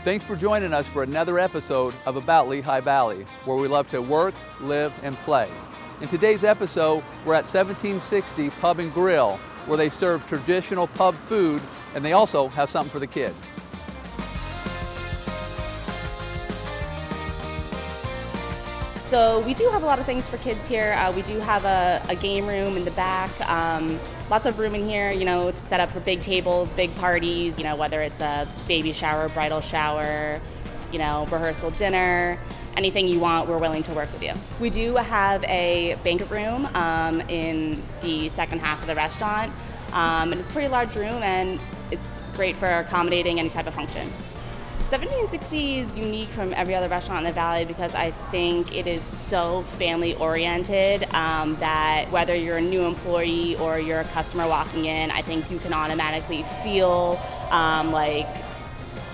Thanks for joining us for another episode of About Lehigh Valley, where we love to work, live, and play. In today's episode, we're at 1760 Pub and Grill, where they serve traditional pub food, and they also have something for the kids. So we do have a lot of things for kids here. We do have a game room in the back. Lots of room in here, to set up for big tables, big parties, whether it's a baby shower, bridal shower, rehearsal dinner, anything you want, we're willing to work with you. We do have a banquet room in the second half of the restaurant. It's a pretty large room and it's great for accommodating any type of function. 1760 is unique from every other restaurant in the Valley because I think it is so family oriented that whether you're a new employee or you're a customer walking in, I think you can automatically feel like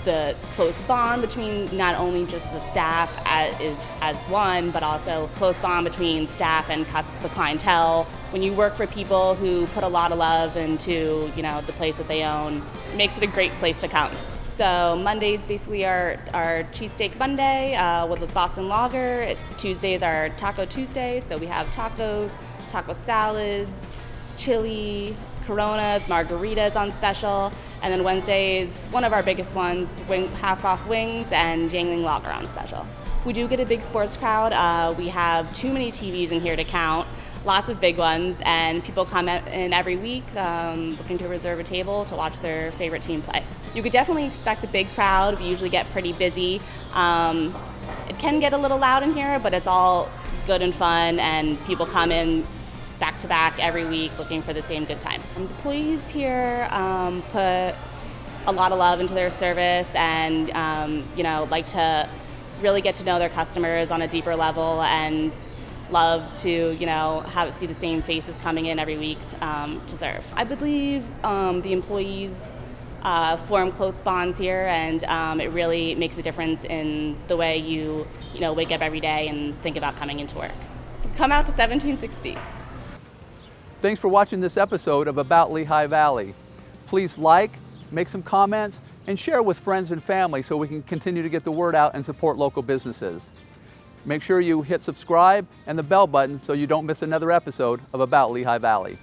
the close bond between not only just the staff as one, but also close bond between staff and the clientele. When you work for people who put a lot of love into the place that they own, it makes it a great place to come. So Mondays basically are Cheesesteak Monday with Boston Lager. Tuesdays are Taco Tuesday, so we have tacos, taco salads, chili, Coronas, margaritas on special, and then Wednesdays, one of our biggest ones, half-off wings and Yangling Lager on special. We do get a big sports crowd. We have too many TVs in here to count. Lots of big ones, and people come in every week looking to reserve a table to watch their favorite team play. You could definitely expect a big crowd. We usually get pretty busy. It can get a little loud in here, but it's all good and fun, and people come in back to back every week looking for the same good time. Employees here put a lot of love into their service and like to really get to know their customers on a deeper level and love to see the same faces coming in every week to serve. I believe the employees form close bonds here, and it really makes a difference in the way you wake up every day and think about coming into work. So come out to 1760. Thanks for watching this episode of About Lehigh Valley. Please like, make some comments, and share with friends and family so we can continue to get the word out and support local businesses. Make sure you hit subscribe and the bell button so you don't miss another episode of About Lehigh Valley.